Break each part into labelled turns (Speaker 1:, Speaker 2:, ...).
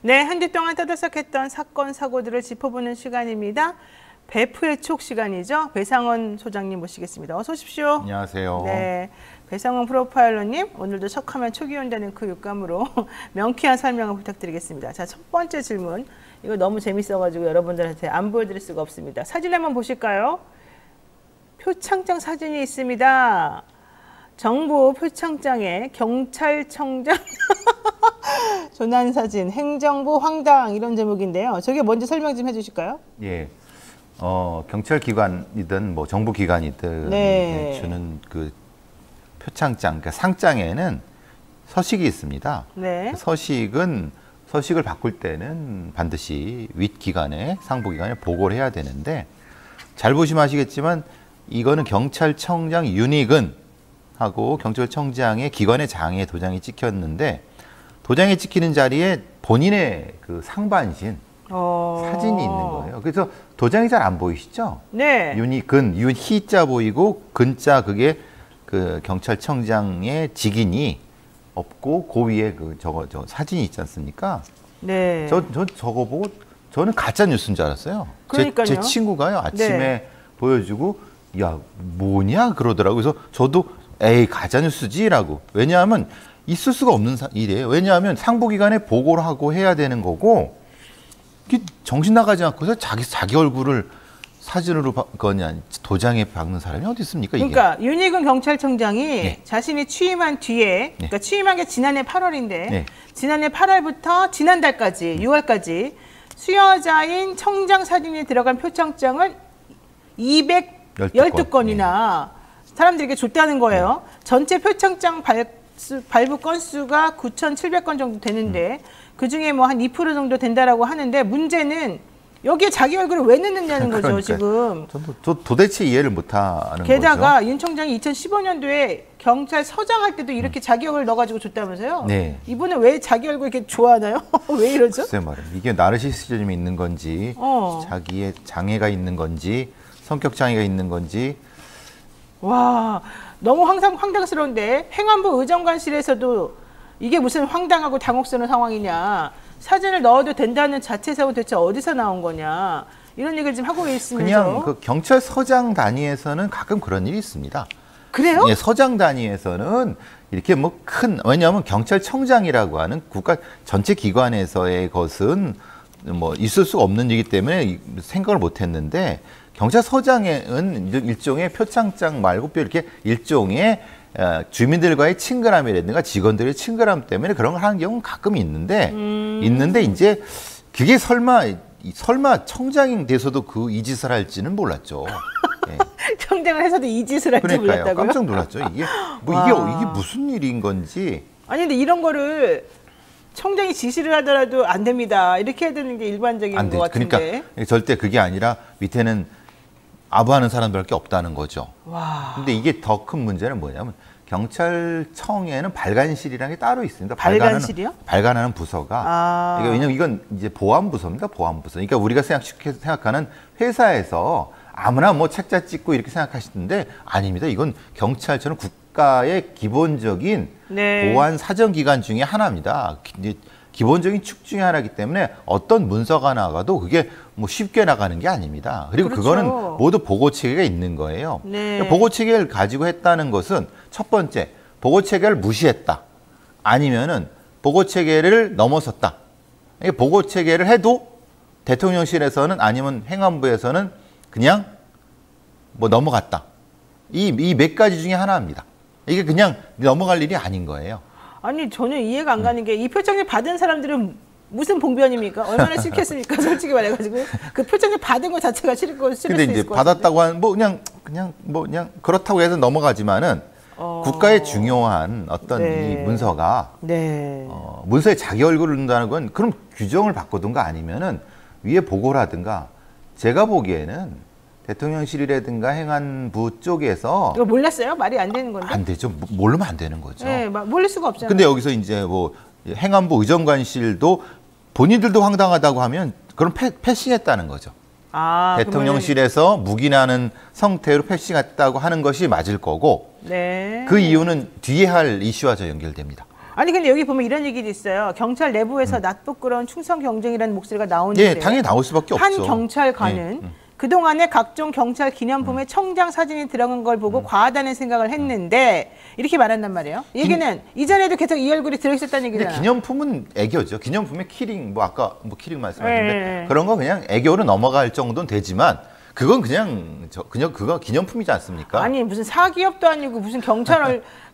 Speaker 1: 네, 한 주 동안 떠들썩했던 사건, 사고들을 짚어보는 시간입니다. 배프의 촉 시간이죠. 배상원 소장님 모시겠습니다. 어서 오십시오.
Speaker 2: 안녕하세요.
Speaker 1: 네, 배상원 프로파일러님, 오늘도 척하면 촉이 온다는 그 육감으로 명쾌한 설명을 부탁드리겠습니다. 자, 첫 번째 질문. 이거 너무 재밌어가지고 여러분들한테 안 보여드릴 수가 없습니다. 사진 한번 보실까요? 표창장 사진이 있습니다. 정부 표창장에 경찰청장 조난사진, 행정부 황당 이런 제목인데요. 저게 먼저 설명 좀 해주실까요?
Speaker 2: 예, 경찰기관이든 뭐 정부기관이든
Speaker 1: 네.
Speaker 2: 주는 그 표창장, 그러니까 상장에는 서식이 있습니다.
Speaker 1: 네.
Speaker 2: 서식을 바꿀 때는 반드시 윗기관에 상부기관에 보고를 해야 되는데 잘 보시면 아시겠지만 이거는 경찰청장 윤익은 하고 경찰청장의 기관의 장에 도장이 찍혔는데 도장이 찍히는 자리에 본인의 그 상반신 사진이 있는 거예요. 그래서 도장이 잘 안 보이시죠?
Speaker 1: 네.
Speaker 2: 윤희근, 윤희자 보이고 근자 그게 그 경찰청장의 직인이 없고 그 위에 저 사진이 있지 않습니까?
Speaker 1: 네.
Speaker 2: 저거 보고 저는 가짜 뉴스인 줄 알았어요.
Speaker 1: 그러니까요.
Speaker 2: 제 친구가요 아침에
Speaker 1: 네.
Speaker 2: 보여주고 야 뭐냐 그러더라고요. 그래서 저도 에이 가짜뉴스지라고. 왜냐하면 있을 수가 없는 일이에요. 왜냐하면 상부기관에 보고를 하고 해야 되는 거고 정신 나가지 않고서 자기 얼굴을 사진으로 거냐 도장에 박는 사람이 어디 있습니까? 이게.
Speaker 1: 그러니까 윤희근 경찰청장이
Speaker 2: 네.
Speaker 1: 자신이 취임한 뒤에, 그러니까 취임한 게 지난해 8월인데
Speaker 2: 네.
Speaker 1: 지난해 8월부터 지난달까지 6월까지 수여자인 청장 사진이 들어간 표창장을 212건이나 사람들에게 줬다는 거예요. 전체 표창장 발부 건수가 9,700건 정도 되는데 그중에 뭐 한 2% 정도 된다라고 하는데 문제는 여기에 자기 얼굴을 왜 넣느냐는 거죠.
Speaker 2: 그러니까요.
Speaker 1: 지금.
Speaker 2: 저 도대체 이해를 못하는
Speaker 1: 게다가
Speaker 2: 거죠.
Speaker 1: 윤 총장이 2015년도에 경찰서장 할 때도 이렇게 자기 얼굴 넣어가지고 줬다면서요?
Speaker 2: 네.
Speaker 1: 이분은 왜 자기 얼굴 이렇게 좋아하나요? 왜 이러죠?
Speaker 2: 글쎄 말이에요. 이게 나르시시즘이 있는 건지 자기의 장애가 있는 건지 성격 장애가 있는 건지
Speaker 1: 와, 너무 항상 황당스러운데 행안부 의정관실에서도 이게 무슨 황당하고 당혹스러운 상황이냐. 사진을 넣어도 된다는 자체상은 대체 어디서 나온 거냐. 이런 얘기를 지금 하고 있으면서.
Speaker 2: 그냥 그 경찰서장 단위에서는 가끔 그런 일이 있습니다.
Speaker 1: 그래요?
Speaker 2: 예, 서장 단위에서는 이렇게 뭐 왜냐하면 경찰청장이라고 하는 국가 전체 기관에서의 것은 뭐 있을 수 없는 일이기 때문에 생각을 못 했는데 경찰서장은 일종의 표창장 말고 이렇게 일종의 주민들과의 친근함이라든가 직원들의 친근함 때문에 그런 걸 하는 경우는 가끔 있는데 이제 그게 설마 청장이 돼서도 그 이 짓을 할지는 몰랐죠. 예.
Speaker 1: 청장을 해서도 이 짓을 할지
Speaker 2: 그러니까요.
Speaker 1: 몰랐다고요?
Speaker 2: 깜짝 놀랐죠. 이게 무슨 일인 건지.
Speaker 1: 아니 근데 이런 거를 청장이 지시를 하더라도 안 됩니다. 이렇게 해야 되는 게 일반적인 것 같은데.
Speaker 2: 그러니까 절대 그게 아니라 밑에는 아부하는 사람들밖에 없다는 거죠.
Speaker 1: 와.
Speaker 2: 근데 이게 더 큰 문제는 뭐냐면 경찰청에는 발간실이라는 게 따로 있습니다.
Speaker 1: 발간실이요?
Speaker 2: 발간하는 부서가. 왜냐면 이건 이제 보안부서입니다. 보안부서. 그러니까 우리가 생각하는 회사에서 아무나 뭐 책자 찍고 이렇게 생각하시는데 아닙니다. 이건 경찰처럼 국가의 기본적인 보안 사정기관 중에 하나입니다. 이제 기본적인 축 중에 하나이기 때문에 어떤 문서가 나가도 그게 뭐 쉽게 나가는 게 아닙니다. 그리고
Speaker 1: 그렇죠.
Speaker 2: 그거는 모두 보고 체계가 있는 거예요.
Speaker 1: 네.
Speaker 2: 보고 체계를 가지고 했다는 것은 첫 번째, 보고 체계를 무시했다. 아니면은 보고 체계를 넘어섰다. 이게 보고 체계를 해도 대통령실에서는 아니면 행안부에서는 그냥 뭐 넘어갔다. 이 몇 가지 중에 하나입니다. 이게 그냥 넘어갈 일이 아닌 거예요.
Speaker 1: 아니 전혀 이해가 안 가는 게 이 표창을 받은 사람들은 무슨 봉변입니까? 얼마나 싫겠습니까? 솔직히 말해가지고 그 표창을 받은 것 자체가 싫을 수 있을 것 같은데.
Speaker 2: 근데 이제 받았다고 하는 그냥 그렇다고 해서 넘어가지만은 국가의 중요한 어떤 이 문서가 문서에 자기 얼굴을 넣는다는 건 그럼 규정을 바꾸든가 아니면은 위에 보고를 하든가. 제가 보기에는 대통령실이라든가 행안부 쪽에서
Speaker 1: 이거 몰랐어요? 말이 안 되는 건데?
Speaker 2: 안 되죠. 모르면 안 되는 거죠.
Speaker 1: 네, 모를 수가 없잖아요.
Speaker 2: 근데 여기서 이제 뭐 행안부 의정관실도 본인들도 황당하다고 하면 그럼 패싱했다는 거죠. 대통령실에서 묵인하는 성태로 패싱했다고 하는 것이 맞을 거고 그 이유는 뒤에 할 이슈와 저 연결됩니다.
Speaker 1: 아니 근데 여기 보면 이런 얘기도 있어요. 경찰 내부에서 낯부끄러운 충성 경쟁이라는 목소리가 나오는데
Speaker 2: 예, 당연히 나올 수밖에
Speaker 1: 한
Speaker 2: 없죠.
Speaker 1: 경찰관은 그동안에 각종 경찰 기념품에 청장 사진이 들어간 걸 보고 과하다는 생각을 했는데 이렇게 말한단 말이에요. 얘기는 이전에도 계속 이 얼굴이 들어있었다는
Speaker 2: 근데
Speaker 1: 얘기잖아요.
Speaker 2: 기념품은 애교죠. 기념품의 키링, 뭐 아까 뭐 키링 말씀하셨는데
Speaker 1: 네.
Speaker 2: 그런 거 그냥 애교로 넘어갈 정도는 되지만 그건 그냥 그거 기념품이지 않습니까?
Speaker 1: 아니 무슨 사기업도 아니고 무슨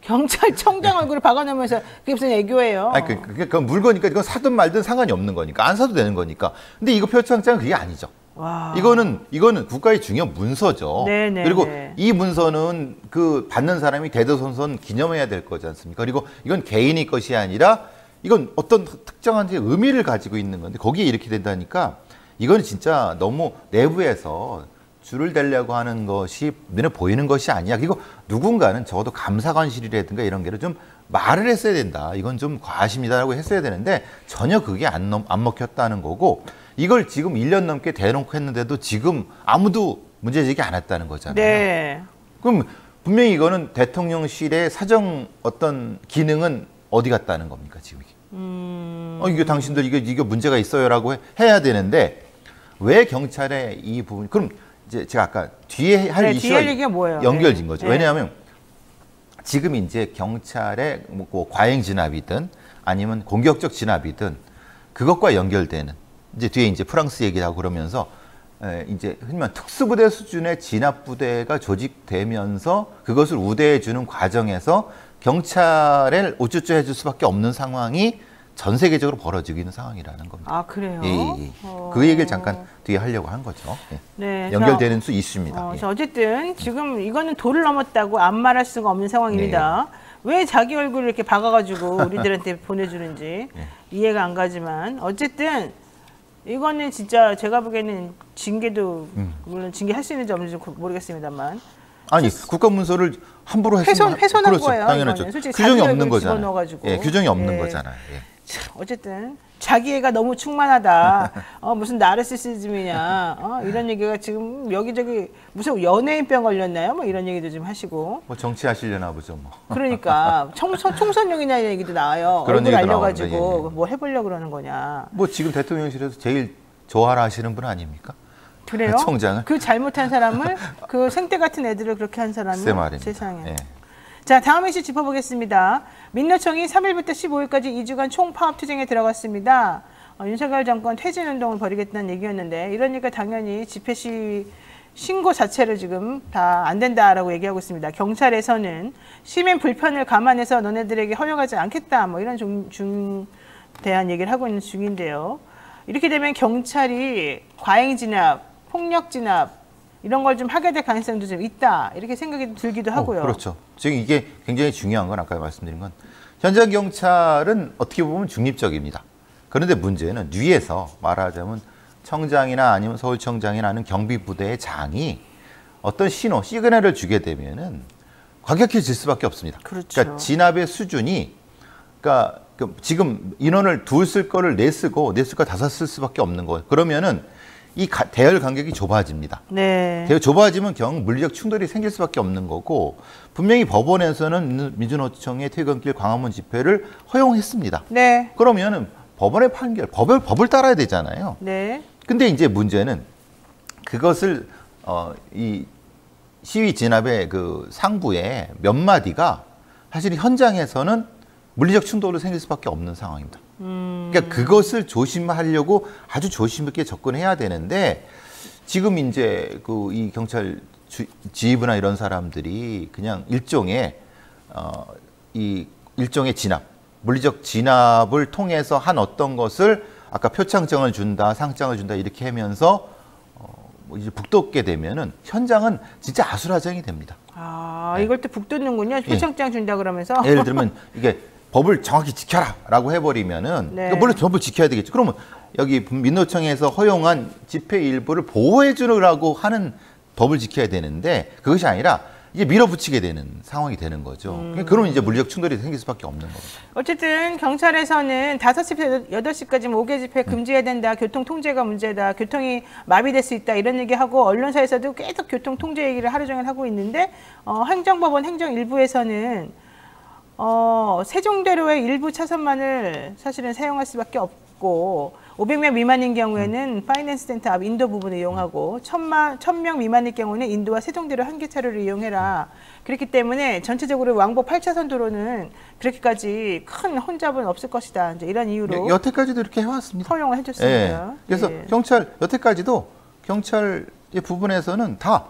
Speaker 1: 경찰청장 얼굴을 박아놓으면서 그게 무슨 애교예요.
Speaker 2: 아니 그건 물건이니까 이건 사든 말든 상관이 없는 거니까 안 사도 되는 거니까. 근데 이거 표창장은 그게 아니죠.
Speaker 1: 와.
Speaker 2: 이거는 국가의 중요한 문서죠.
Speaker 1: 네네.
Speaker 2: 그리고 이 문서는 그 받는 사람이 대대손손 기념해야 될 거지 않습니까? 그리고 이건 개인의 것이 아니라 이건 어떤 특정한 의미를 가지고 있는 건데 거기에 이렇게 된다니까 이건 진짜 너무 내부에서 줄을 대려고 하는 것이 눈에 보이는 것이 아니야. 그리고 누군가는 적어도 감사관실이라든가 이런 게를 좀 말을 했어야 된다. 이건 좀 과하십니다라고 했어야 되는데 전혀 그게 안 먹혔다는 거고 이걸 지금 1년 넘게 대놓고 했는데도 지금 아무도 문제 제기 안 했다는 거잖아요.
Speaker 1: 네.
Speaker 2: 그럼 분명히 이거는 대통령실의 사정 어떤 기능은 어디 갔다는 겁니까 지금 이게? 이게 당신들 이게 문제가 있어요라고 해야 되는데 왜 경찰의 이 부분? 그럼 이제 제가 아까 뒤에 할 이슈가
Speaker 1: 얘기가 뭐예요?
Speaker 2: 연결진 거죠.
Speaker 1: 네.
Speaker 2: 왜냐하면 지금 이제 경찰의 뭐 과잉 진압이든 아니면 공격적 진압이든 그것과 연결되는 이제 뒤에 이제 프랑스 얘기를 하고 그러면서 이제 흔히 말 특수부대 수준의 진압부대가 조직되면서 그것을 우대해 주는 과정에서 경찰을 우쭈쭈 해줄 수밖에 없는 상황이 전 세계적으로 벌어지고 있는 상황이라는 겁니다.
Speaker 1: 아 그래요?
Speaker 2: 예. 그 얘기를 잠깐 뒤에 하려고 한 거죠. 예.
Speaker 1: 네,
Speaker 2: 연결되는 수 이슈입니다. 예.
Speaker 1: 어쨌든 지금 이거는 도를 넘었다고 안 말할 수가 없는 상황입니다. 왜 자기 얼굴을 이렇게 박아가지고 우리들한테 보내주는지 이해가 안 가지만 어쨌든 이거는 진짜 제가 보기에는 징계도 물론 징계할 수 있는지 없는지 모르겠습니다만
Speaker 2: 아니 국가문서를 함부로 훼손한
Speaker 1: 그렇죠, 거예요.
Speaker 2: 당연하죠.
Speaker 1: 솔직히
Speaker 2: 규정이 없는 거잖아요.
Speaker 1: 예,
Speaker 2: 규정이 없는 거잖아요. 예.
Speaker 1: 어쨌든 자기애가 너무 충만하다. 무슨 나르시시즘이냐. 이런 얘기가 지금 여기저기 무슨 연예인병 걸렸나요? 뭐 이런 얘기도 좀 하시고.
Speaker 2: 뭐 정치하시려나 보죠. 뭐.
Speaker 1: 그러니까 총선용이냐 이런 얘기도 나와요.
Speaker 2: 그런
Speaker 1: 얼굴
Speaker 2: 얘기도
Speaker 1: 알려가지고
Speaker 2: 나오는데,
Speaker 1: 뭐 해보려고 그러는 거냐.
Speaker 2: 뭐 지금 대통령실에서 제일 좋아라 하시는 분 아닙니까?
Speaker 1: 그래요?
Speaker 2: 총장을.
Speaker 1: 그 잘못한 사람을 그 생떼 같은 애들을 그렇게 한 사람이 세상에.
Speaker 2: 예.
Speaker 1: 자, 다음 이슈 짚어보겠습니다. 민노총이 3일부터 15일까지 2주간 총파업투쟁에 들어갔습니다. 윤석열 정권 퇴진운동을 벌이겠다는 얘기였는데 이러니까 당연히 집회 시위 신고 자체를 지금 다 안 된다라고 얘기하고 있습니다. 경찰에서는 시민 불편을 감안해서 너네들에게 허용하지 않겠다 뭐 이런 중대한 얘기를 하고 있는 중인데요. 이렇게 되면 경찰이 과잉 진압, 폭력 진압 이런 걸 좀 하게 될 가능성도 좀 있다 이렇게 생각이 들기도 하고요.
Speaker 2: 그렇죠. 지금 이게 굉장히 중요한 건 아까 말씀드린 건 현장 경찰은 어떻게 보면 중립적입니다. 그런데 문제는 위에서 말하자면 청장이나 아니면 서울청장이나 하는 경비부대의 장이 어떤 신호, 시그널을 주게 되면은 과격해질 수밖에 없습니다.
Speaker 1: 그렇죠.
Speaker 2: 그러니까 진압의 수준이 그러니까 지금 인원을 둘 쓸 거를 네 쓰고 네 쓸 거 다섯 쓸 수밖에 없는 거예요. 그러면은 이 대열 간격이 좁아집니다.
Speaker 1: 네.
Speaker 2: 좁아지면 물리적 충돌이 생길 수밖에 없는 거고 분명히 법원에서는 민주노총의 퇴근길 광화문 집회를 허용했습니다.
Speaker 1: 네.
Speaker 2: 그러면은 법원의 판결, 법을 따라야 되잖아요.
Speaker 1: 네.
Speaker 2: 근데 이제 문제는 그것을 이 시위 진압의 그 상부의 몇 마디가 사실 현장에서는 물리적 충돌로 생길 수밖에 없는 상황입니다. 그러니까 그것을 조심하려고 아주 조심 있게 접근해야 되는데 지금 이제 그 이 경찰 지휘부나 이런 사람들이 그냥 일종의 진압, 물리적 진압을 통해서 한 어떤 것을 아까 표창장을 준다, 상장을 준다 이렇게 하면서 뭐 이제 북돋게 되면은 현장은 진짜 아수라장이 됩니다.
Speaker 1: 이걸 또 북돋는군요. 표창장 준다 그러면서.
Speaker 2: 예를 들면 이게 법을 정확히 지켜라라고 해버리면은 그러니까 물론 법을 지켜야 되겠죠. 그러면 여기 민노총에서 허용한 집회 일부를 보호해주라고 하는 법을 지켜야 되는데 그것이 아니라 이게 밀어붙이게 되는 상황이 되는 거죠. 그러면 이제 물리적 충돌이 생길 수밖에 없는 겁니다.
Speaker 1: 어쨌든 경찰에서는 5시부터 8시까지 5개 집회 금지해야 된다. 교통 통제가 문제다. 교통이 마비될 수 있다. 이런 얘기하고 언론사에서도 계속 교통 통제 얘기를 하루 종일 하고 있는데 행정법원 행정일부에서는 세종대로의 일부 차선만을 사실은 사용할 수밖에 없고 500명 미만인 경우에는 파이낸스 센터 앞 인도 부분을 이용하고 1000명 미만일 경우는 인도와 세종대로 한 개 차로를 이용해라. 그렇기 때문에 전체적으로 왕복 8차선 도로는 그렇게까지 큰 혼잡은 없을 것이다. 이제 이런 이유로
Speaker 2: 여태까지도 이렇게 해왔습니다.
Speaker 1: 허용을 해줬습니다.
Speaker 2: 그래서 경찰 여태까지도 경찰의 부분에서는 다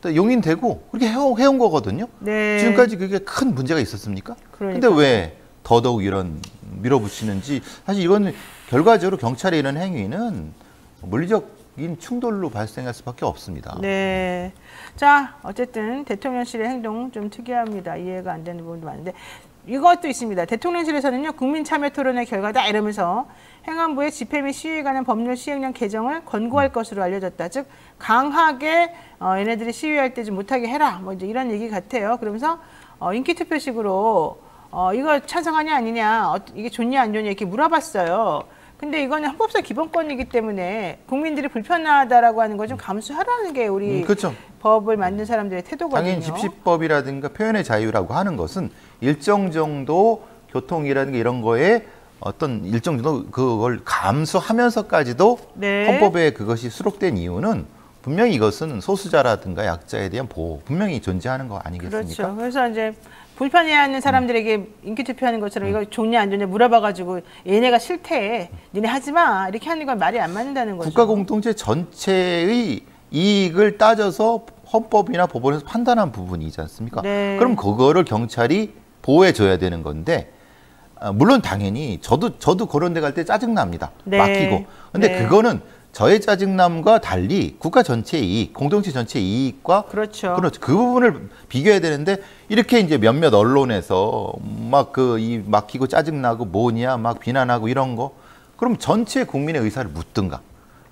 Speaker 2: 용인되고 그렇게 해온 거거든요. 지금까지 그게 큰 문제가 있었습니까? 그런데 왜 더더욱 이런 밀어붙이는지 사실 이건 결과적으로 경찰의 이런 행위는 물리적인 충돌로 발생할 수밖에 없습니다.
Speaker 1: 네. 자, 어쨌든 대통령실의 행동 좀 특이합니다. 이해가 안 되는 부분도 많은데 이것도 있습니다. 대통령실에서는요, 국민 참여 토론의 결과다 이러면서 행안부의 집회 및 시위에 관한 법률 시행령 개정을 권고할 것으로 알려졌다. 즉 강하게 얘네들이 시위할 때 좀 못하게 해라. 뭐 이제 이런 얘기 같아요. 그러면서 인기 투표식으로 이거 찬성하냐 아니냐, 이게 좋냐 안 좋냐 이렇게 물어봤어요. 근데 이거는 헌법상 기본권이기 때문에 국민들이 불편하다라고 하는 거 좀 감수하라는 게 우리
Speaker 2: 그렇죠.
Speaker 1: 법을 만든 사람들의 태도거든요.
Speaker 2: 당연히 집시법이라든가 표현의 자유라고 하는 것은 일정 정도 교통이라든가 이런 거에 어떤 일정 정도 그걸 감수하면서까지도 헌법에 그것이 수록된 이유는 분명히 이것은 소수자라든가 약자에 대한 보호 분명히 존재하는 거 아니겠습니까?
Speaker 1: 그렇죠. 그래서 이제 불편해하는 사람들에게 인기 투표하는 것처럼 이거 좋냐 안 좋냐 물어봐가지고 얘네가 싫대, 니네 하지 마 이렇게 하는 건 말이 안 맞는다는 거죠.
Speaker 2: 국가 공동체 전체의 이익을 따져서 헌법이나 법원에서 판단한 부분이지 않습니까? 그럼 그거를 경찰이 보호해줘야 되는 건데 물론 당연히 저도 그런 데 갈 때 짜증납니다. 맡기고. 근데 그거는 저의 짜증남과 달리 국가 전체의 이익, 공동체 전체의 이익과 그렇죠. 그 부분을 비교해야 되는데 이렇게 이제 몇몇 언론에서 막 이 막히고 짜증나고 뭐냐 막 비난하고 이런 거 그럼 전체 국민의 의사를 묻든가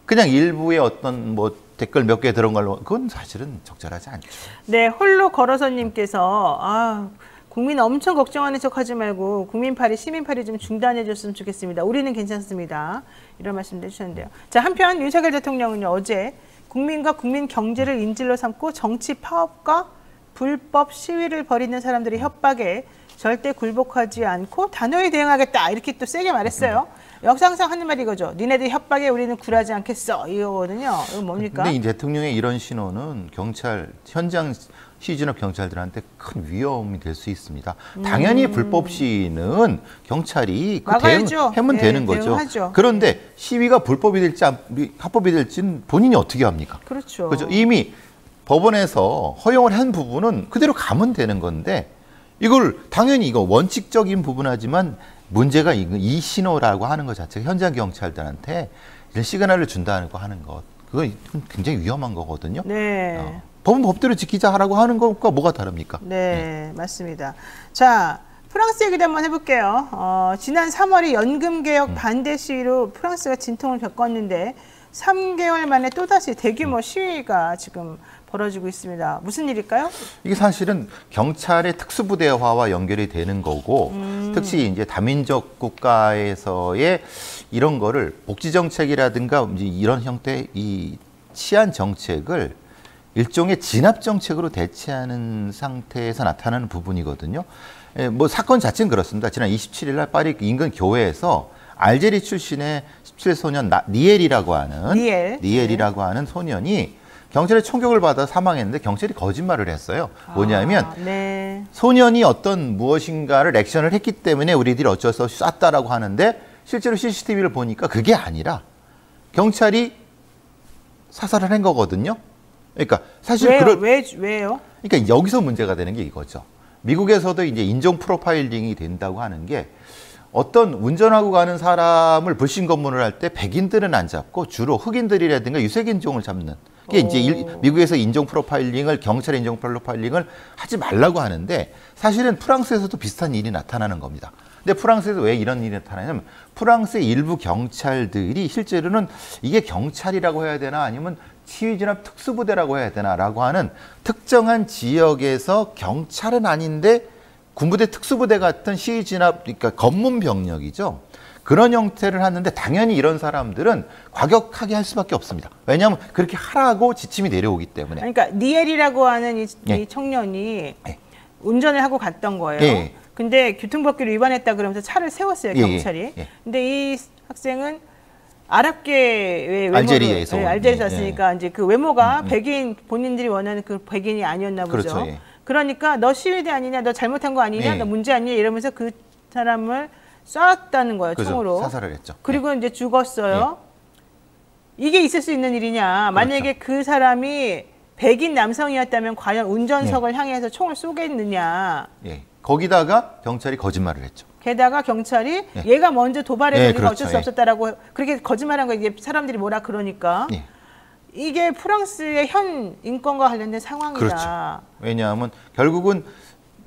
Speaker 2: 그냥 일부의 어떤 뭐 댓글 몇 개 들은 걸로 그건 사실은 적절하지 않죠.
Speaker 1: 네, 홀로 걸어서님께서 국민 엄청 걱정하는 척 하지 말고 국민팔이, 시민팔이 좀 중단해 줬으면 좋겠습니다. 우리는 괜찮습니다. 이런 말씀도 해주셨는데요. 자, 한편 윤석열 대통령은요, 어제 국민과 국민 경제를 인질로 삼고 정치 파업과 불법 시위를 벌이는 사람들의 협박에 절대 굴복하지 않고 단호히 대응하겠다. 이렇게 또 세게 말했어요. 역사상 하는 말이 이거죠. 니네들 협박에 우리는 굴하지 않겠어. 이거거든요. 이거 뭡니까?
Speaker 2: 근데 이 대통령의 이런 신호는 경찰, 현장 시진업 경찰들한테 큰 위험이 될 수 있습니다. 당연히 불법 시위는 경찰이 대응하면 되는 거죠.
Speaker 1: 대응하죠.
Speaker 2: 그런데 시위가 불법이 될지 합법이 될지는 본인이 어떻게 합니까?
Speaker 1: 그렇죠.
Speaker 2: 이미 법원에서 허용을 한 부분은 그대로 가면 되는 건데 이걸 당연히 이거 원칙적인 부분하지만 문제가 이 신호라고 하는 것 자체가 현장 경찰들한테 이런 시그널을 준다는 거 하는 것 그거 굉장히 위험한 거거든요.
Speaker 1: 네.
Speaker 2: 법은 법대로 지키자 하라고 하는 것과 뭐가 다릅니까?
Speaker 1: 네, 맞습니다. 자, 프랑스 얘기도 한번 해볼게요. 지난 3월에 연금개혁 반대 시위로 프랑스가 진통을 겪었는데 3개월 만에 또다시 대규모 시위가 지금 벌어지고 있습니다. 무슨 일일까요? 이게
Speaker 2: 사실은 경찰의 특수부대화와 연결이 되는 거고 특히 이제 다민족 국가에서의 이런 거를 복지정책이라든가 이런 형태의 이 치안 정책을 일종의 진압 정책으로 대체하는 상태에서 나타나는 부분이거든요. 뭐 사건 자체는 그렇습니다. 지난 27일 날 파리 인근 교회에서 알제리 출신의 17세 소년 니엘이라고 하는 소년이 경찰의 총격을 받아 사망했는데 경찰이 거짓말을 했어요. 뭐냐면 소년이 어떤 무엇인가를 액션을 했기 때문에 우리들이 어쩔 수 없이 쐈다라고 하는데 실제로 CCTV를 보니까 그게 아니라 경찰이 사살을 한 거거든요. 그러니까 사실
Speaker 1: 왜요?
Speaker 2: 그러니까 여기서 문제가 되는 게 이거죠. 미국에서도 이제 인종 프로파일링이 된다고 하는 게 어떤 운전하고 가는 사람을 불신 검문을 할 때 백인들은 안 잡고 주로 흑인들이라든가 유색인종을 잡는 게 이제 미국에서 인종 프로파일링을 경찰의 인종 프로파일링을 하지 말라고 하는데 사실은 프랑스에서도 비슷한 일이 나타나는 겁니다. 근데 프랑스에서 왜 이런 일이 나타나냐면 프랑스의 일부 경찰들이 실제로는 이게 경찰이라고 해야 되나 아니면 치위진압 특수부대라고 해야 되나라고 하는 특정한 지역에서 경찰은 아닌데 군부대 특수부대 같은 시위진압 그러니까 검문 병력이죠. 그런 형태를 하는데 당연히 이런 사람들은 과격하게 할 수밖에 없습니다. 왜냐하면 그렇게 하라고 지침이 내려오기 때문에.
Speaker 1: 그러니까 니엘이라고 하는 이 청년이 운전을 하고 갔던 거예요. 근데 교통법규를 위반했다 그러면서 차를 세웠어요, 경찰이.
Speaker 2: 예, 예.
Speaker 1: 근데 이 학생은 아랍계 외모를
Speaker 2: 알제리에서
Speaker 1: 알제리에서
Speaker 2: 예,
Speaker 1: 왔으니까 이제 그 외모가 백인 본인들이 원하는 그 백인이 아니었나 보죠.
Speaker 2: 그렇죠, 예.
Speaker 1: 그러니까 너 시위대 아니냐, 너 잘못한 거 아니냐,
Speaker 2: 예.
Speaker 1: 너 문제 아니냐 이러면서 그 사람을 쐈다는 거예요,
Speaker 2: 그죠.
Speaker 1: 총으로.
Speaker 2: 사살을 했죠.
Speaker 1: 그리고 이제 죽었어요. 이게 있을 수 있는 일이냐? 만약에 그 사람이 백인 남성이었다면 과연 운전석을 향해서 총을 쏘겠느냐?
Speaker 2: 예. 거기다가 경찰이 거짓말을 했죠.
Speaker 1: 게다가 경찰이
Speaker 2: 예.
Speaker 1: 얘가 먼저 도발해서
Speaker 2: 예,
Speaker 1: 우리가
Speaker 2: 그렇죠.
Speaker 1: 어쩔 수
Speaker 2: 예.
Speaker 1: 없었다라고 그렇게 거짓말한 거 이게 사람들이 뭐라 그러니까
Speaker 2: 예.
Speaker 1: 이게 프랑스의 현 인권과 관련된 상황이다.
Speaker 2: 그렇죠. 왜냐하면 결국은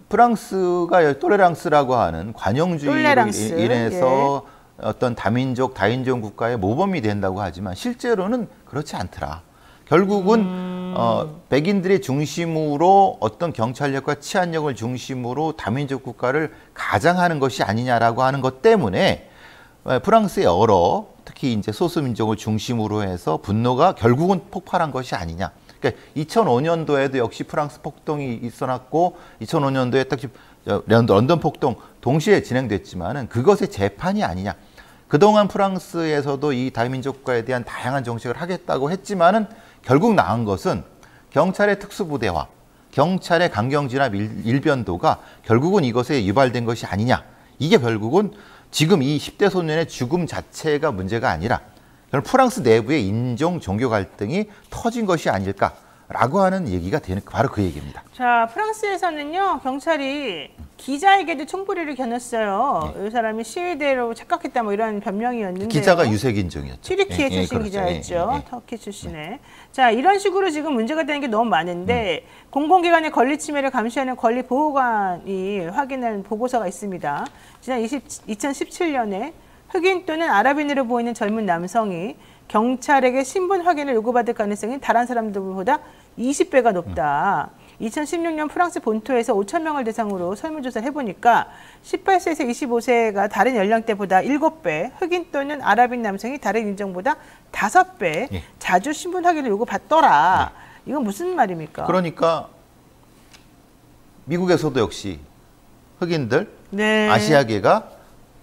Speaker 2: 프랑스가 똘레랑스라고 하는 관용주의로
Speaker 1: 똘레랑스,
Speaker 2: 인해서 어떤 다민족, 다인종 국가의 모범이 된다고 하지만 실제로는 그렇지 않더라. 결국은 백인들의 중심으로 어떤 경찰력과 치안력을 중심으로 다민족 국가를 가장하는 것이 아니냐라고 하는 것 때문에 프랑스의 여러 특히 이제 소수민족을 중심으로 해서 분노가 결국은 폭발한 것이 아니냐. 그러니까 2005년도에도 역시 프랑스 폭동이 있어났고 2005년도에 특히 런던 폭동 동시에 진행됐지만은 그것의 재판이 아니냐. 그동안 프랑스에서도 이 다민족 국가에 대한 다양한 정책을 하겠다고 했지만은 결국 나은 것은 경찰의 특수부대와 경찰의 강경진압 일변도가 결국은 이것에 유발된 것이 아니냐. 이게 결국은 지금 이 10대 소년의 죽음 자체가 문제가 아니라 프랑스 내부의 인종, 종교 갈등이 터진 것이 아닐까라고 하는 얘기가 되는 바로 그 얘기입니다.
Speaker 1: 자, 프랑스에서는요 경찰이 기자에게도 총부리를 겨눴어요. 이 사람이 시위대로 착각했다 뭐 이런 변명이었는데
Speaker 2: 기자가 유색인종이었죠.
Speaker 1: 튀르키예 출신
Speaker 2: 그렇죠.
Speaker 1: 기자였죠. 터키 출신에. 자, 이런 식으로 지금 문제가 되는 게 너무 많은데 공공기관의 권리 침해를 감시하는 권리보호관이 확인한 보고서가 있습니다. 지난 2017년에 흑인 또는 아랍인으로 보이는 젊은 남성이 경찰에게 신분 확인을 요구받을 가능성이 다른 사람들보다 20배가 높다. 2016년 프랑스 본토에서 5,000명을 대상으로 설문조사를 해보니까 18세에서 25세가 다른 연령대보다 7배, 흑인 또는 아랍인 남성이 다른 인종보다 5배 자주 신분 확인을 요구받더라. 이건 무슨 말입니까?
Speaker 2: 그러니까 미국에서도 역시 흑인들,
Speaker 1: 네.
Speaker 2: 아시아계가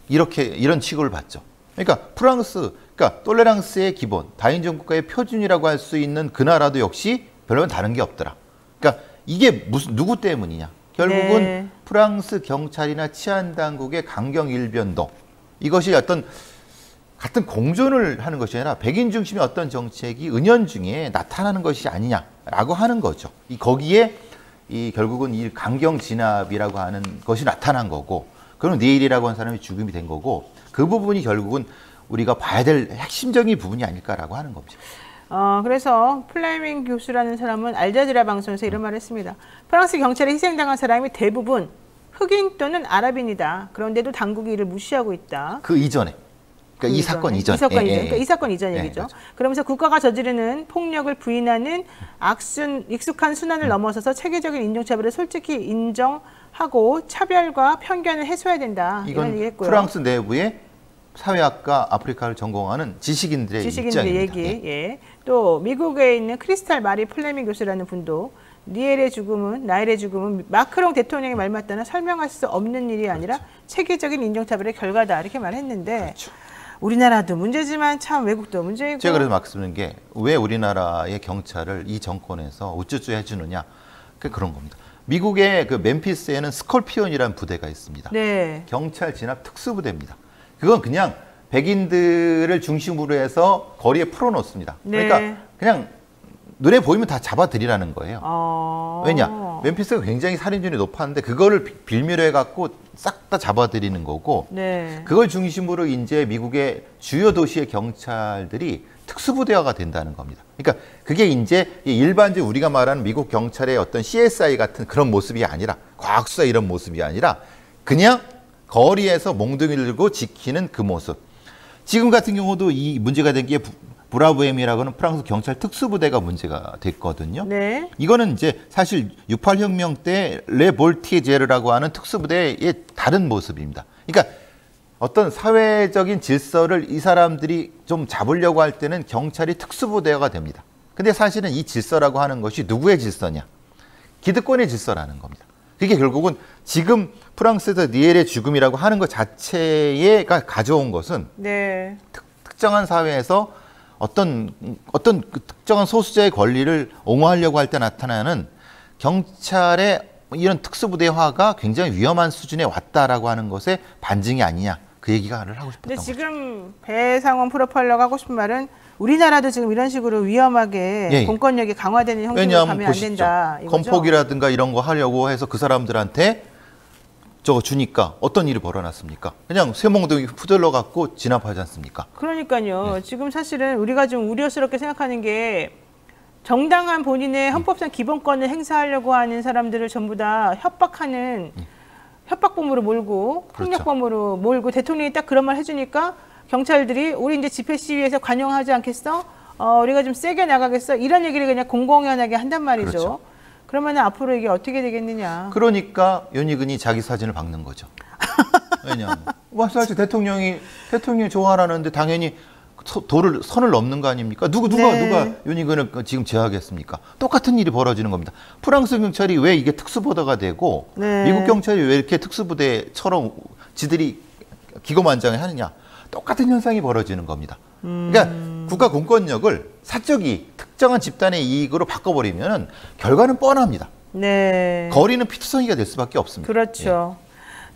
Speaker 2: 이런 취급을 받죠. 그러니까 프랑스, 그러니까 똘레랑스의 기본, 다인종 국가의 표준이라고 할 수 있는 그 나라도 역시 별로 다른 게 없더라. 그러니까 이게 누구 때문이냐? 결국은 프랑스 경찰이나 치안 당국의 강경 일변도 이것이 어떤 같은 공존을 하는 것이 아니라 백인 중심의 어떤 정책이 은연중에 나타나는 것이 아니냐라고 하는 거죠. 거기에 결국은 이 강경 진압이라고 하는 것이 나타난 거고, 그럼 네일이라고 하는 사람이 죽음이 된 거고, 그 부분이 결국은 우리가 봐야 될 핵심적인 부분이 아닐까라고 하는 겁니다.
Speaker 1: 그래서 플레밍 교수라는 사람은 알자지라 방송에서 이런 말을 했습니다. 프랑스 경찰에 희생당한 사람이 대부분 흑인 또는 아랍인이다. 그런데도 당국이 이를 무시하고 있다.
Speaker 2: 그 이전에. 그러니까 이 사건 이전.
Speaker 1: 그러니까 이 사건 이전 얘기죠.
Speaker 2: 그렇죠.
Speaker 1: 그러면서 국가가 저지르는 폭력을 부인하는 익숙한 순환을 넘어서서 체계적인 인종차별을 솔직히 인정하고 차별과 편견을 해소해야 된다. 이런
Speaker 2: 이건
Speaker 1: 얘기했고요.
Speaker 2: 프랑스 내부의 사회학과 아프리카를 전공하는 지식인들의 입장입니다.
Speaker 1: 얘기. 또 미국에 있는 크리스탈 마리 플레밍 교수라는 분도 나일의 죽음은 마크롱 대통령의 말 맞다나 설명할 수 없는 일이 아니라 체계적인 인종차별의 결과다 이렇게 말했는데 우리나라도 문제지만 참 외국도 문제이고.
Speaker 2: 제가 그래서 말씀드린 게 왜 우리나라의 경찰을 이 정권에서 우쭈쭈 해주느냐 그런 겁니다. 미국의 그 멤피스에는 스콜피온이라는 부대가 있습니다.
Speaker 1: 네.
Speaker 2: 경찰 진압 특수부대입니다. 그건 그냥 백인들을 중심으로 해서 거리에 풀어놓습니다. 그러니까 그냥 눈에 보이면 다 잡아들이라는 거예요. 왜냐? 멤피스가 굉장히 살인율이 높았는데 그거를 빌미로 해갖고 싹 다 잡아들이는 거고 그걸 중심으로 이제 미국의 주요 도시의 경찰들이 특수부대화가 된다는 겁니다. 그러니까 그게 이제 일반적으로 우리가 말하는 미국 경찰의 어떤 CSI 같은 그런 모습이 아니라 과학수사 이런 모습이 아니라 그냥 거리에서 몽둥이를 들고 지키는 그 모습. 지금 같은 경우도 이 문제가 된 게 브라보엠이라고 하는 프랑스 경찰 특수부대가 문제가 됐거든요.
Speaker 1: 네.
Speaker 2: 이거는 이제 사실 68혁명 때 레볼티제르라고 하는 특수부대의 다른 모습입니다. 그러니까 어떤 사회적인 질서를 이 사람들이 좀 잡으려고 할 때는 경찰이 특수부대가 됩니다. 근데 사실은 이 질서라고 하는 것이 누구의 질서냐? 기득권의 질서라는 겁니다. 그게 결국은 지금 프랑스에서 니엘의 죽음이라고 하는 것 자체가 가져온 것은
Speaker 1: 네.
Speaker 2: 특정한 사회에서 어떤 그 특정한 소수자의 권리를 옹호하려고 할 때 나타나는 경찰의 이런 특수부대화가 굉장히 위험한 수준에 왔다라고 하는 것의 반증이 아니냐. 그 얘기를 하고 싶었던
Speaker 1: 근데
Speaker 2: 거죠.
Speaker 1: 지금 배상원 프로파일러가 하고 싶은 말은 우리나라도 지금 이런 식으로 위험하게
Speaker 2: 예.
Speaker 1: 공권력이 강화되는 형식으로
Speaker 2: 왜냐하면
Speaker 1: 가면 안
Speaker 2: 보시죠.
Speaker 1: 된다. 이거죠?
Speaker 2: 건폭이라든가 이런 거 하려고 해서 그 사람들한테 저거 주니까 어떤 일이 벌어났습니까? 그냥 쇠몽둥이 푸들러 갖고 진압하지 않습니까?
Speaker 1: 그러니까요. 지금 사실은 우리가 좀 우려스럽게 생각하는 게 정당한 본인의 헌법상 기본권을 행사하려고 하는 사람들을 전부 다 협박하는 협박범으로 몰고
Speaker 2: 그렇죠.
Speaker 1: 폭력범으로 몰고 대통령이 딱 그런 말 해주니까 경찰들이 우리 이제 집회 시위에서 관용하지 않겠어? 우리가 좀 세게 나가겠어? 이런 얘기를 그냥 공공연하게 한단 말이죠.
Speaker 2: 그렇죠.
Speaker 1: 그러면 앞으로 이게 어떻게 되겠느냐?
Speaker 2: 그러니까 윤희근이 자기 사진을 박는 거죠. 왜냐하면 사실 대통령이 좋아하라는데 당연히 선을 넘는 거 아닙니까? 누가 윤희근을 지금 제어하겠습니까? 똑같은 일이 벌어지는 겁니다. 프랑스 경찰이 왜 이게 특수부대가 되고
Speaker 1: 네.
Speaker 2: 미국 경찰이 왜 이렇게 특수부대처럼 지들이 기고만장을 하느냐? 똑같은 현상이 벌어지는 겁니다. 그러니까 국가 공권력을 사적이 특정한 집단의 이익으로 바꿔버리면 결과는 뻔합니다.
Speaker 1: 네.
Speaker 2: 거리는 피투성이가 될 수밖에 없습니다.
Speaker 1: 그렇죠.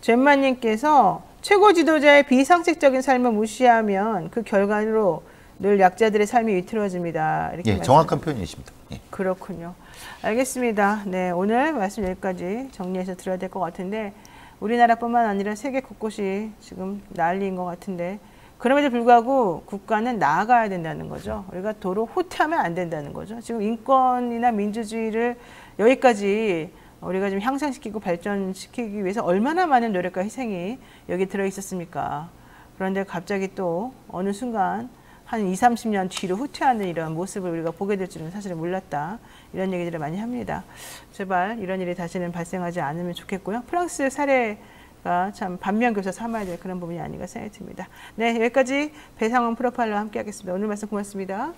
Speaker 1: 젬마님께서 최고 지도자의 비상식적인 삶을 무시하면 그 결과로 늘 약자들의 삶이 위태로워집니다. 이렇게
Speaker 2: 예, 정확한 표현이십니다. 예.
Speaker 1: 그렇군요. 알겠습니다. 네, 오늘 말씀 여기까지 정리해서 드려야 될 것 같은데 우리나라뿐만 아니라 세계 곳곳이 지금 난리인 것 같은데 그럼에도 불구하고 국가는 나아가야 된다는 거죠. 우리가 도로 후퇴하면 안 된다는 거죠. 지금 인권이나 민주주의를 여기까지 우리가 좀 향상시키고 발전시키기 위해서 얼마나 많은 노력과 희생이 여기 들어 있었습니까? 그런데 갑자기 또 어느 순간 한 20, 30년 뒤로 후퇴하는 이런 모습을 우리가 보게 될 줄은 사실은 몰랐다. 이런 얘기들을 많이 합니다. 제발 이런 일이 다시는 발생하지 않으면 좋겠고요. 프랑스 사례가 참 반면교사 삼아야 될 그런 부분이 아닌가 생각이 듭니다. 네, 여기까지 배상원 프로파일러와 함께 하겠습니다. 오늘 말씀 고맙습니다.